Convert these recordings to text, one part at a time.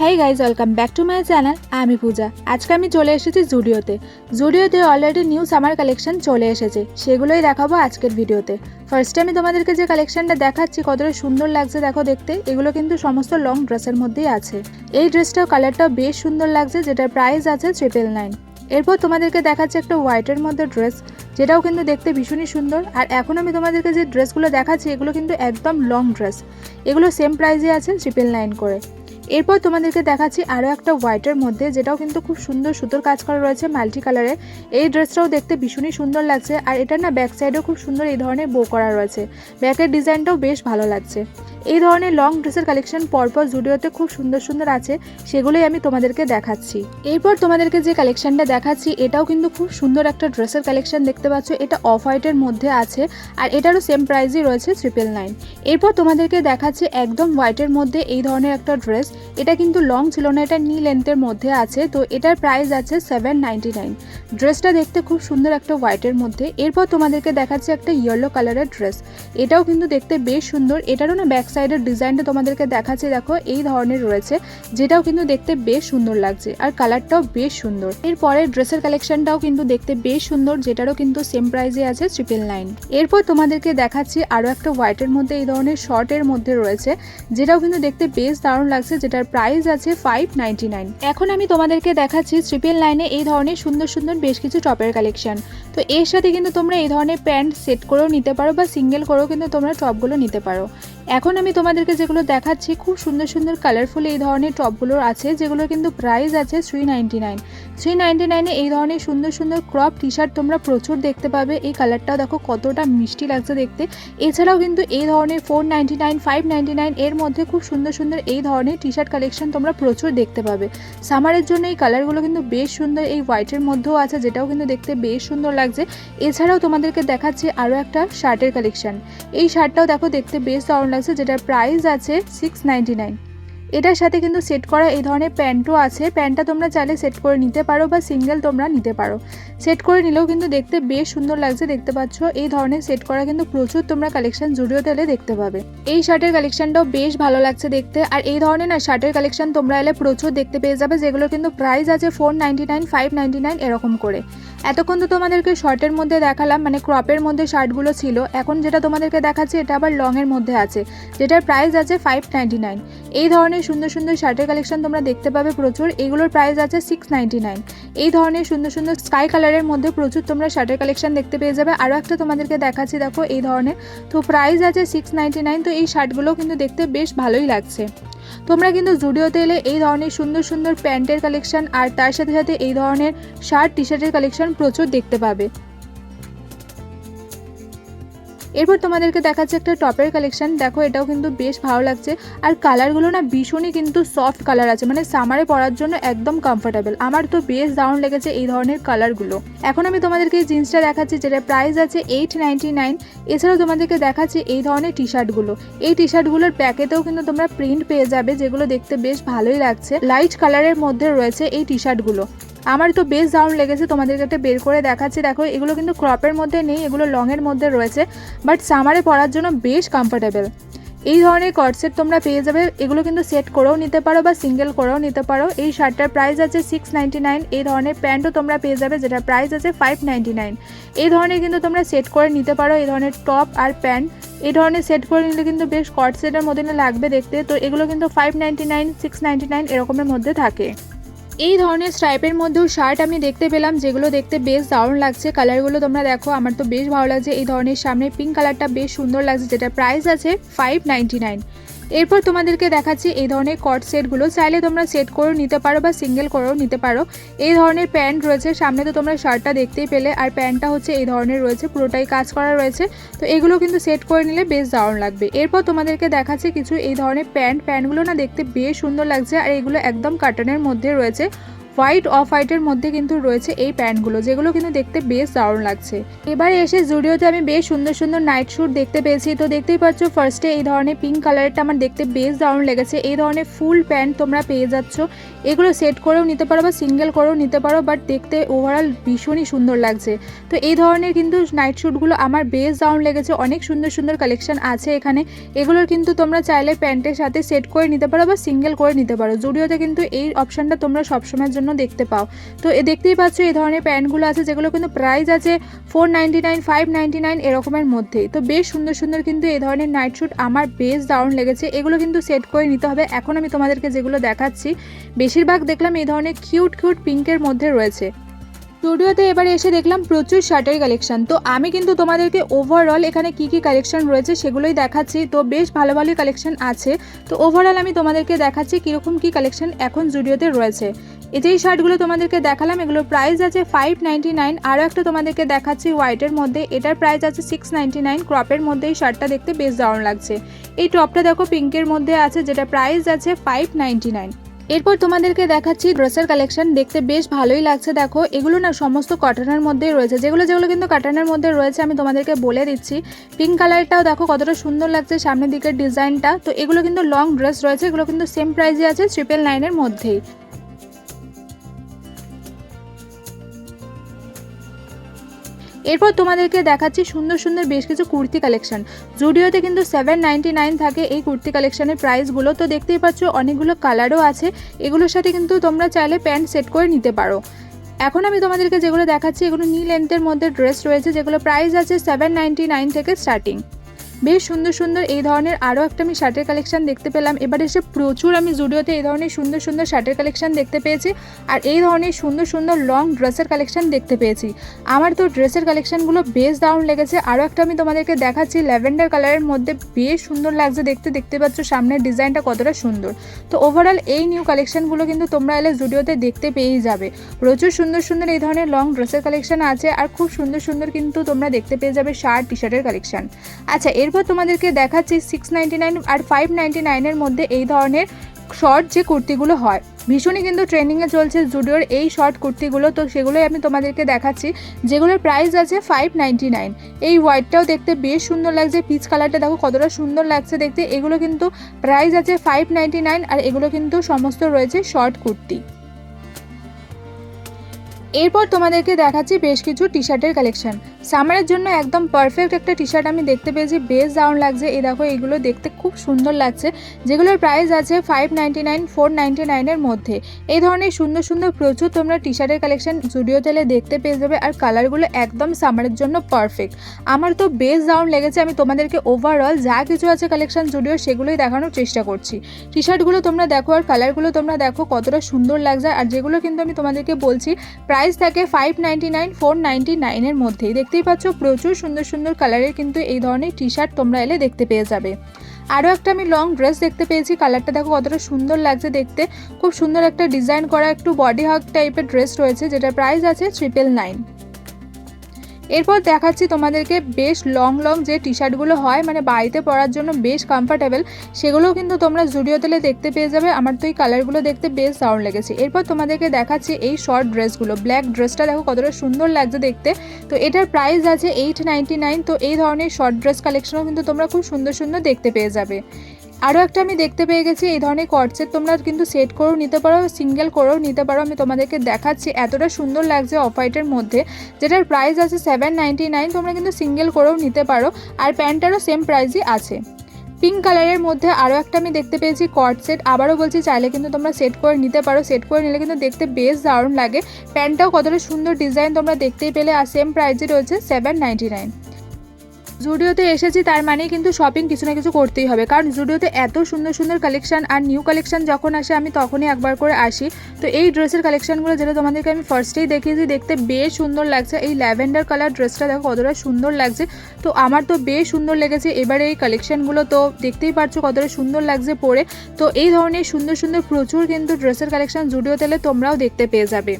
Hey guys, welcome back to my channel. আমি পূজা। আজকে আমি চলে এসেছি জুডিওতে অলরেডি নিউ সামার কালেকশন চলে এসেছে, সেগুলোই দেখাবো আজকের ভিডিওতে। ফার্স্টে আমি তোমাদেরকে যে কালেকশনটা দেখাচ্ছি কতটা সুন্দর লাগছে দেখো দেখতে। এগুলো কিন্তু সমস্ত লং ড্রেসের মধ্যেই আছে। এই ড্রেসটাও কালারটাও বেশ সুন্দর লাগছে, যেটার প্রাইস আছে 999। এরপর তোমাদেরকে দেখাচ্ছে একটা হোয়াইটের মধ্যে ড্রেস, যেটাও কিন্তু দেখতে ভীষণই সুন্দর। আর এখন আমি তোমাদেরকে যে ড্রেসগুলো দেখাচ্ছি এগুলো কিন্তু একদম লং ড্রেস, এগুলো সেম প্রাইসে আছে 999 করে। এরপর তোমাদেরকে দেখাচ্ছি আরও একটা হোয়াইটের মধ্যে, যেটাও কিন্তু খুব সুন্দর সুতোর কাজ করা রয়েছে মাল্টি কালারে। এই ড্রেসটাও দেখতে ভীষণই সুন্দর লাগছে, আর এটা না ব্যাক সাইডেও খুব সুন্দর এই ধরনের বো করা রয়েছে। ব্যাকের ডিজাইনটাও বেশ ভালো লাগছে। এই ধরনের লং ড্রেসের কালেকশন পরপর জুডিওতে খুব সুন্দর সুন্দর আছে, সেগুলোই আমি তোমাদেরকে দেখাচ্ছি। এরপর তোমাদেরকে যে কালেকশনটা দেখাচ্ছি এটাও কিন্তু খুব সুন্দর একটা ড্রেসের কালেকশন দেখতে পাচ্ছ। এটা অফ হোয়াইটের মধ্যে আছে, আর এটারও সেম প্রাইসই রয়েছে 999। এরপর তোমাদেরকে দেখাচ্ছি একদম হোয়াইটের মধ্যে এই ধরনের একটা ড্রেস। এটা কিন্তু লং ছিল না, এটা নি লেন্থের মধ্যে আছে, তো এটার প্রাইস আছে 799। ড্রেসটা দেখতে খুব সুন্দর একটা হোয়াইটের মধ্যে। এরপর তোমাদেরকে দেখাচ্ছে একটা ইয়েলো কালারের ড্রেস, এটাও কিন্তু দেখতে বেশ সুন্দর। এটারও না ব্যাক সাইডের ডিজাইনটা তোমাদেরকে দেখাচ্ছি দেখো, এই ধরনের রয়েছে, যেটাও কিন্তু দেখতে বেশ সুন্দর লাগছে, আর কালারটাও বেশ সুন্দর। এরপরে ড্রেসের কালেকশনটাও কিন্তু দেখতে বেশ সুন্দর, যেটারও কিন্তু সেম প্রাইসে আছে 999। এরপর তোমাদেরকে দেখাচ্ছি আরও একটা হোয়াইটের মধ্যে এই ধরনের শর্টের মধ্যে রয়েছে, যেটাও কিন্তু দেখতে বেশ দারুণ লাগছে, যেটার প্রাইস আছে 599। এখন আমি তোমাদেরকে দেখাচ্ছি 999 এই ধরনের সুন্দর সুন্দর বেশ কিছু টপের কালেকশন। তো এর সাথে কিন্তু তোমরা এই ধরনের প্যান্ট সেট করেও নিতে পারো, বা সিঙ্গেল করেও কিন্তু তোমরা টপগুলো নিতে পারো। এখন আমি তোমাদেরকে যেগুলো দেখাচ্ছি খুব সুন্দর সুন্দর কালারফুল এই ধরনের টপগুলো আছে, যেগুলোর কিন্তু প্রাইস আছে 399। 399 এই ধরনের সুন্দর সুন্দর ক্রপ টি শার্ট তোমরা প্রচুর দেখতে পাবে। এই কালারটাও দেখো কতটা মিষ্টি লাগছে দেখতে। এছাড়াও কিন্তু এই ধরনের 499, 599 এর মধ্যে খুব সুন্দর সুন্দর এই ধরনের টি শার্ট কালেকশন তোমরা প্রচুর দেখতে পাবে। সামারের জন্য এই কালারগুলো কিন্তু বেশ সুন্দর। এই হোয়াইটের মধ্যেও আছে, যেটাও কিন্তু দেখতে বেশ সুন্দর লাগছে। এছাড়াও তোমাদেরকে দেখাচ্ছি আরও একটা শার্টের কালেকশন। এই শার্টটাও দেখো দেখতে বেশ দারুণ লাগছে, যেটার প্রাইস আছে 699। এটার সাথে কিন্তু সেট করা এই ধরনের প্যান্টও আছে। প্যান্টটা তোমরা চাইলে সেট করে নিতে পারো, বা সিঙ্গেল তোমরা নিতে পারো। সেট করে নিলেও কিন্তু দেখতে বেশ সুন্দর লাগছে। দেখতে পাচ্ছ এই ধরনের সেট করা কিন্তু প্রচুর তোমরা কালেকশন জুডিওতে এলে দেখতে পাবে। এই শার্টের কালেকশনটাও বেশ ভালো লাগছে দেখতে। আর এই ধরনের না শার্টের কালেকশন তোমরা এলে প্রচুর দেখতে পেয়ে যাবে, যেগুলো কিন্তু প্রাইস আছে 499, 599 এরকম করে। এতক্ষণ তো তোমাদেরকে শর্টের মধ্যে দেখালাম, মানে ক্রপের মধ্যে শার্টগুলো ছিল। এখন যেটা তোমাদেরকে দেখাচ্ছি এটা আবার লংয়ের মধ্যে আছে, যেটার প্রাইস আছে 599। এই ধরনের সুন্দর সুন্দর শার্টের কালেকশন তোমরা দেখতে পাবে প্রচুর। এগুলোর প্রাইস আছে 699। এই ধরনের সুন্দর সুন্দর স্কাই কালারের মধ্যে প্রচুর তোমরা শার্টের কালেকশন দেখতে পেয়ে যাবে। আরও একটা তোমাদেরকে দেখাচ্ছি দেখো এই ধরনের, তো প্রাইস আছে 699। তো এই শার্টগুলো কিন্তু দেখতে বেশ ভালোই লাগছে। তোমরা কিন্তু জুডিওতে এলে এই ধরনের সুন্দর সুন্দর প্যান্টের কালেকশন আর তার সাথে সাথে এই ধরনের শার্ট টি শার্টের কালেকশন প্রচুর দেখতে পাবে। এরপর তোমাদেরকে দেখাচ্ছে একটা টপের কালেকশন। দেখো এটাও কিন্তু বেশ ভালো লাগছে, আর কালারগুলো না ভীষণই কিন্তু সফট কালার আছে, মানে সামারে পরার জন্য একদম কমফোর্টেবল। আমার তো বেশ দারুণ লেগেছে এই ধরনের কালারগুলো। এখন আমি তোমাদেরকে এই জিন্সটা দেখাচ্ছি, যেটা প্রাইস আছে 899। এছাড়াও তোমাদেরকে দেখাচ্ছি এই ধরনের টি শার্টগুলো। এই টি শার্টগুলোর প্যাকেটেও কিন্তু তোমরা প্রিন্ট পেয়ে যাবে, যেগুলো দেখতে বেশ ভালোই লাগছে। লাইট কালারের মধ্যে রয়েছে এই টি শার্টগুলো। আমার তো বেশ দারুণ লেগেছে, তোমাদেরকে একটা বের করে দেখাচ্ছি দেখো। এগুলো কিন্তু ক্রপের মধ্যে নেই, এগুলো লংয়ের মধ্যে রয়েছে, বাট সামারে পরার জন্য বেশ কমফোর্টেবল। এই ধরনের কটসেট তোমরা পেয়ে যাবে। এগুলো কিন্তু সেট করেও নিতে পারো, বা সিঙ্গেল করেও নিতে পারো। এই শার্টটার প্রাইস আছে 699। এই ধরনের প্যান্টও তোমরা পেয়ে যাবে, যেটার প্রাইস আছে 599। এই ধরনের কিন্তু তোমরা সেট করে নিতে পারো। এই ধরনের টপ আর প্যান্ট এই ধরনের সেট করে নিলে কিন্তু বেশ কটসেটের মধ্যে লাগবে দেখতে। তো এগুলো কিন্তু 599, 699 এরকমের মধ্যে থাকে। এই ধরনের স্ট্রাইপের মধ্যেও শার্ট আমি দেখতে পেলাম, যেগুলো দেখতে বেশ দারুণ লাগছে। কালারগুলো তোমরা দেখো, আমার তো বেশ ভালো লাগছে। এই ধরনের সামনে পিঙ্ক কালারটা বেশ সুন্দর লাগছে, যেটা প্রাইস আছে 599। এরপর তোমাদেরকে দেখাচ্ছি এই ধরনের কট সেটগুলো। চাইলে তোমরা সেট করেও নিতে পারো, বা সিঙ্গেল করেও নিতে পারো। এই ধরনের প্যান্ট রয়েছে, সামনে তো তোমরা শার্টটা দেখতেই পেলে, আর প্যান্টটা হচ্ছে এই ধরনের রয়েছে, পুরোটাই কাজ করা রয়েছে। তো এগুলো কিন্তু সেট করে নিলে বেশ দারুণ লাগবে। এরপর তোমাদেরকে দেখাচ্ছি কিছু এই ধরনের প্যান্টগুলো না দেখতে বেশ সুন্দর লাগছে, আর এগুলো একদম কাটনের মধ্যে রয়েছে। হোয়াইট অফ হোয়াইটের মধ্যে কিন্তু রয়েছে এই প্যান্টগুলো, যেগুলো কিন্তু দেখতে বেশ দারুণ লাগছে। এবারে এসে জুডিওতে আমি বেশ সুন্দর সুন্দর নাইট স্যুট দেখতে পেয়েছি। তো দেখতেই পাচ্ছ ফার্স্টে এই ধরনের পিঙ্ক কালারটা আমার দেখতে বেশ দারুণ লেগেছে। এই ধরনের ফুল প্যান্ট তোমরা পেয়ে যাচ্ছ, এগুলো সেট করেও নিতে পারো বা সিঙ্গেল করেও নিতে পারো, বাট দেখতে ওভারঅল ভীষণই সুন্দর লাগছে। তো এই ধরনের কিন্তু নাইট স্যুটগুলো আমার বেশ দারুণ লেগেছে। অনেক সুন্দর সুন্দর কালেকশন আছে এখানে, এগুলোর কিন্তু তোমরা চাইলে প্যান্টের সাথে সেট করে নিতে পারো বা সিঙ্গেল করে নিতে পারো। জুডিওতে কিন্তু এই অপশানটা তোমরা সবসময়ের জন্য দেখতে পাও। তো দেখতেই পাচ্ছ এই ধরনের প্যান্টগুলো আছে, যেগুলো কিন্তু প্রাইস আছে 499, 599 এরকমের মধ্যেই। তো বেশ সুন্দর সুন্দর কিন্তু এই ধরনের নাইট স্যুট আমার বেশ দারুণ লেগেছে। এগুলো কিন্তু সেট করে নিতে হবে। এখন আমি তোমাদেরকে যেগুলো দেখাচ্ছি বেশিরভাগ দেখলাম এই ধরনের কিউট কিউট পিঙ্কের মধ্যে রয়েছে। স্টুডিওতে এবারে এসে দেখলাম প্রচুর শার্টের কালেকশন। তো আমি কিন্তু তোমাদেরকে ওভারঅল এখানে কি কি কালেকশন রয়েছে সেগুলোই দেখাচ্ছি। তো বেশ ভালো ভালোই কালেকশন আছে। তো ওভারঅল আমি তোমাদেরকে দেখাচ্ছি কীরকম কী কালেকশন এখন স্টুডিওতে রয়েছে। এই যে শার্টগুলো তোমাদেরকে দেখালাম, এগুলোর প্রাইস আছে 599। আরও একটা তোমাদেরকে দেখাচ্ছি হোয়াইটের মধ্যে, এটার প্রাইস আছে 699। ক্রপের মধ্যে এই শার্টটা দেখতে বেশ দারুণ লাগছে। এই টপটা দেখো পিঙ্কের মধ্যে আছে, যেটা প্রাইস আছে 599। এরপর তোমাদেরকে দেখাচ্ছি ড্রেসের কালেকশন, দেখতে বেশ ভালোই লাগছে। দেখো এগুলো না সমস্ত কটনের মধ্যেই রয়েছে, যেগুলো কিন্তু কটনের মধ্যে রয়েছে আমি তোমাদেরকে বলে দিচ্ছি। পিঙ্ক কালারটাও দেখো কতটা সুন্দর লাগছে, সামনের দিকের ডিজাইনটা। তো এগুলো কিন্তু লং ড্রেস রয়েছে, এগুলো কিন্তু সেম প্রাইসে আছে 999 মধ্যেই। এরপর তোমাদেরকে দেখাচ্ছি সুন্দর সুন্দর বেশ কিছু কুর্তি কালেকশন। জুডিওতে কিন্তু 799 থাকে এই কুর্তি কালেকশনের প্রাইসগুলো। তো দেখতেই পাচ্ছ অনেকগুলো কালারও আছে, এগুলোর সাথে কিন্তু তোমরা চাইলে প্যান্ট সেট করে নিতে পারো। এখন আমি তোমাদেরকে যেগুলো দেখাচ্ছি এগুলো নি লেন্থের মধ্যে ড্রেস রয়েছে, যেগুলো প্রাইস আছে 799 থেকে স্টার্টিং। বেশ সুন্দর সুন্দর এই ধরনের আরও একটা আমি শার্টের কালেকশন দেখতে পেলাম। এবার এসে প্রচুর আমি জুডিওতে এই ধরনের সুন্দর সুন্দর শার্টের কালেকশন দেখতে পেয়েছি, আর এই ধরনের সুন্দর সুন্দর লং ড্রেসের কালেকশন দেখতে পেয়েছি। আমার তো ড্রেসের কালেকশনগুলো বেশ দারুণ লেগেছে। আরও একটা আমি তোমাদেরকে দেখাচ্ছি ল্যাভেন্ডার কালারের মধ্যে, বেশ সুন্দর লাগছে দেখতে। দেখতে পাচ্ছ সামনের ডিজাইনটা কতটা সুন্দর। তো ওভারঅল এই নিউ কালেকশনগুলো কিন্তু তোমরা এলে জুডিওতে দেখতে পেয়েই যাবে। প্রচুর সুন্দর সুন্দর এই ধরনের লং ড্রেসের কালেকশন আছে, আর খুব সুন্দর সুন্দর কিন্তু তোমরা দেখতে পেয়ে যাবে শার্ট টি শার্টের কালেকশন। আচ্ছা, এরপর তোমাদেরকে দেখাচ্ছি 699 আর 599 মধ্যে এই ধরনের শর্ট যে কুর্তিগুলো হয়, ভীষণই কিন্তু ট্রেন্ডিংয়ে চলছে জুডিওর এই শর্ট কুর্তিগুলো। তো সেগুলোই আমি তোমাদেরকে দেখাচ্ছি, যেগুলোর প্রাইস আছে 599। এই হোয়াইটটাও দেখতে বেশ সুন্দর লাগছে, পিচ কালারটা দেখো কতটা সুন্দর লাগছে দেখতে। এগুলো কিন্তু প্রাইস আছে 599, আর এগুলো কিন্তু সমস্ত রয়েছে শর্ট কুর্তি। এরপর তোমাদেরকে দেখাচ্ছি বেশ কিছু টি শার্টের কালেকশন। সামারের জন্য একদম পারফেক্ট একটা টি শার্ট আমি দেখতে পেয়েছি, বেশ দারুণ লাগছে। এই দেখো এগুলো দেখতে খুব সুন্দর লাগছে, যেগুলোর প্রাইস আছে 599, 499 মধ্যে। এই ধরনের সুন্দর সুন্দর প্রচুর তোমরা টি শার্টের কালেকশন জুডিও তেলে দেখতে পেয়ে যাবে, আর কালারগুলো একদম সামারের জন্য পারফেক্ট। আমার তো বেশ দারুণ লেগেছে। আমি তোমাদেরকে ওভারঅল যা কিছু আছে কালেকশন জুডিও সেগুলোই দেখানোর চেষ্টা করছি। টি শার্টগুলো তোমরা দেখো আর কালারগুলো তোমরা দেখো কতটা সুন্দর লাগছে, আর যেগুলো কিন্তু আমি তোমাদেরকে বলছি প্রাইস থাকে 599, 499 মধ্যেই। দেখতেই পাচ্ছ প্রচুর সুন্দর সুন্দর কালারের কিন্তু এই ধরনের টি শার্ট তোমরা এলে দেখতে পেয়ে যাবে। আরও একটা আমি লং ড্রেস দেখতে পেয়েছি, কালারটা দেখো কতটা সুন্দর লাগছে দেখতে। খুব সুন্দর একটা ডিজাইন করা একটু বডি হাগ টাইপের ড্রেস রয়েছে, যেটা প্রাইস আছে 999। এরপর দেখাচ্ছি তোমাদেরকে বেশ লং যে টি শার্টগুলো হয়, মানে বাড়িতে পরার জন্য বেশ কমফর্টেবল, সেগুলোও কিন্তু তোমরা জুডিও তেলে দেখতে পেয়ে যাবে। আমার তো এই কালারগুলো দেখতে বেশ দারুণ লেগেছে। এরপর তোমাদেরকে দেখাচ্ছি এই শর্ট ড্রেসগুলো। ব্ল্যাক ড্রেসটা দেখো কতটা সুন্দর লাগছে দেখতে। তো এটার প্রাইস আছে 899। তো এই ধরনের শর্ট ড্রেস কালেকশনও কিন্তু তোমরা খুব সুন্দর সুন্দর দেখতে পেয়ে যাবে। আরও একটা আমি দেখতে পেয়ে গেছি এই ধরনের কর্ডসেট, তোমরা কিন্তু সেট করেও নিতে পারো, সিঙ্গেল করেও নিতে পারো। আমি তোমাদেরকে দেখাচ্ছি, এতটা সুন্দর লাগছে অফ হোয়াইটের মধ্যে, যেটার প্রাইস আছে 799। তোমরা কিন্তু সিঙ্গেল করেও নিতে পারো, আর প্যান্টটারও সেম প্রাইসই আছে। পিঙ্ক কালারের মধ্যে আরও একটা আমি দেখতে পেয়েছি কর্ডসেট। আবারও বলছি চাইলে কিন্তু তোমরা সেট করে নিতে পারো, সেট করে নিলে কিন্তু দেখতে বেশ দারুণ লাগে। প্যান্টটাও কতটা সুন্দর ডিজাইন তোমরা দেখতেই পেলে, আর সেম প্রাইসে রয়েছে 799। জুডিওতে এসেছি তার মানে কিন্তু শপিং কিছু না কিছু করতেই হবে, কারণ জুডিওতে এত সুন্দর সুন্দর কালেকশন আর নিউ কালেকশন যখন আসে আমি তখনই একবার করে আসি। তো এই ড্রেসের কালেকশনগুলো যেটা তোমাদেরকে আমি ফার্স্টেই দেখিয়েছি, দেখতে বেশ সুন্দর লাগছে। এই ল্যাভেন্ডার কালার ড্রেসটা দেখো কতটা সুন্দর লাগছে, তো আমার তো বেশ সুন্দর লেগেছে। এবারে এই কালেকশনগুলো তো দেখতেই পারছো কতটা সুন্দর লাগছে পরে। তো এই ধরনের সুন্দর সুন্দর প্রচুর কিন্তু ড্রেসের কালেকশন জুডিও তেলে তোমরাও দেখতে পেয়ে যাবে।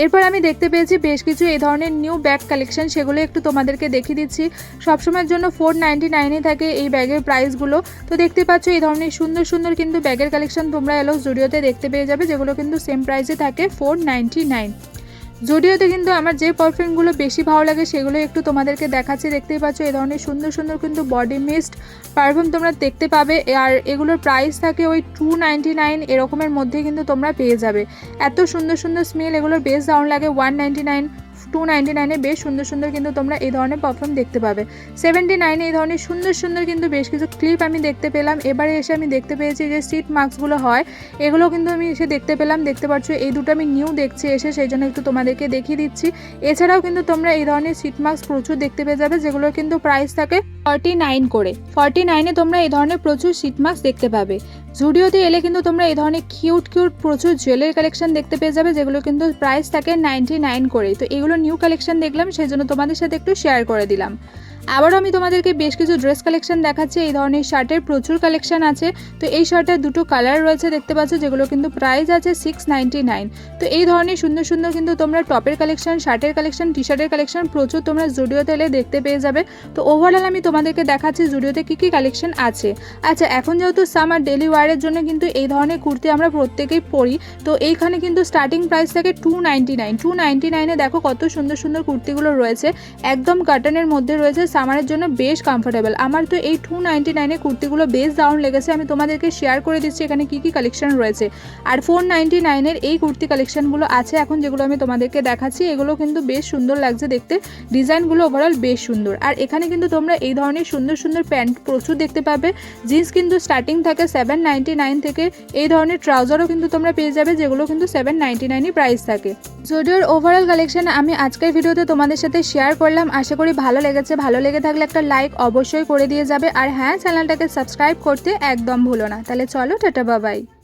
এরপর আমি দেখতে পেয়েছি বেশ কিছু এই ধরনের নিউ ব্যাগ কালেকশন, সেগুলো একটু তোমাদেরকে দেখিয়ে দিচ্ছি। সবসময়ের জন্য 499 থাকে এই ব্যাগের প্রাইসগুলো। তো দেখতে পাচ্ছ এই ধরনের সুন্দর সুন্দর কিন্তু ব্যাগের কালেকশন তোমরা এলো জুডিওতে দেখতে পেয়ে যাবে, যেগুলো কিন্তু সেম প্রাইসে থাকে 499। জুডিওতে কিন্তু আমার যে পারফিউমগুলো বেশি ভালো লাগে সেগুলো একটু তোমাদেরকে দেখাচ্ছি। দেখতেই পাচ্ছ এই ধরনের সুন্দর সুন্দর কিন্তু বডি মিস্ট পারফিউম তোমরা দেখতে পাবে, আর এগুলোর প্রাইস থাকে ওই 299 এরকমের মধ্যে কিন্তু তোমরা পেয়ে যাবে। এত সুন্দর সুন্দর স্মেল, এগুলোর বেশ দারুণ লাগে। 199 299 বেশ সুন্দর সুন্দর কিন্তু তোমরা এই ধরনের পারফিউম দেখতে পাবে। 79 এই ধরনের সুন্দর সুন্দর কিন্তু বেশ কিছু ক্লিপ আমি দেখতে পেলাম। এবারে এসে আমি দেখতে পেয়েছি যে সিট মাস্কগুলো হয়, এগুলো কিন্তু আমি এসে দেখতে পেলাম। দেখতে পাচ্ছ এই দুটো আমি নিউ দেখছি এসে, সেই জন্য একটু তোমাদেরকে দেখিয়ে দিচ্ছি। এছাড়াও কিন্তু তোমরা এই ধরনের সিট মাস্ক প্রচুর দেখতে পেয়ে যাবে, যেগুলোর কিন্তু প্রাইস থাকে 49 করে। 49 তোমরা এই ধরনের প্রচুর সিট মাস্ক দেখতে পাবে। জুডিওতে এলে কিন্তু তোমরা এই ধরনের কিউট কিউট প্রচুর জুয়েলারি কালেকশন দেখতে পেয়ে যাবে, যেগুলো কিন্তু প্রাইস থাকে 99 করে। তো এগুলো নিউ কালেকশন দেখলাম, সেই জন্য তোমাদের সাথে একটু শেয়ার করে দিলাম। আবারও আমি তোমাদেরকে বেশ কিছু ড্রেস কালেকশন দেখাচ্ছি। এই ধরনের শার্টের প্রচুর কালেকশন আছে। তো এই শার্টের দুটো কালার রয়েছে দেখতে পাচ্ছ, যেগুলো কিন্তু প্রাইস আছে 699। তো এই ধরনের সুন্দর সুন্দর কিন্তু তোমরা টপের কালেকশন, শার্টের কালেকশন, টি শার্টের কালেকশন প্রচুর তোমরা জুডিওতে এলে দেখতে পেয়ে যাবে। তো ওভারঅল আমি তোমাদেরকে দেখাচ্ছি জুডিওতে কী কী কালেকশন আছে। আচ্ছা, এখন যেহেতু সামার ডেলি ওয়ারের জন্য কিন্তু এই ধরনের কুর্তি আমরা প্রত্যেকেই পরি। তো এইখানে কিন্তু স্টার্টিং প্রাইস থাকে 299। 299 দেখো কত সুন্দর সুন্দর কুর্তিগুলো রয়েছে, একদম কাটনের মধ্যে রয়েছে, সামারের জন্য বেশ কমফোর্টেবল। আমার তো এই 299 কুর্তিগুলো বেশ দারুণ লেগেছে, আমি তোমাদেরকে শেয়ার করে দিচ্ছি এখানে কি কি কালেকশন রয়েছে। আর 499 এই কুর্তি কালেকশনগুলো আছে এখন, যেগুলো আমি তোমাদেরকে দেখাচ্ছি। এগুলো কিন্তু বেশ সুন্দর লাগছে দেখতে, ডিজাইনগুলো ওভারঅল বেশ সুন্দর। আর এখানে কিন্তু তোমরা এই ধরনের সুন্দর সুন্দর প্যান্ট প্রচুর দেখতে পাবে। জিন্স কিন্তু স্টার্টিং থাকে 799 থেকে। এই ধরনের ট্রাউজারও কিন্তু তোমরা পেয়ে যাবে, যেগুলো কিন্তু 799 প্রাইস থাকে। জুডিওর ওভারঅল কালেকশন আমি আজকের ভিডিওতে তোমাদের সাথে শেয়ার করলাম। আশা করি ভালো লেগেছে। ভালো লেগে থাকলে একটা লাইক অবশ্যই করে দিয়ে যাবে, আর হ্যাঁ, চ্যানেলটাকে সাবস্ক্রাইব করতে একদম ভুলো না। তাহলে চলো, টাটা বাবাই।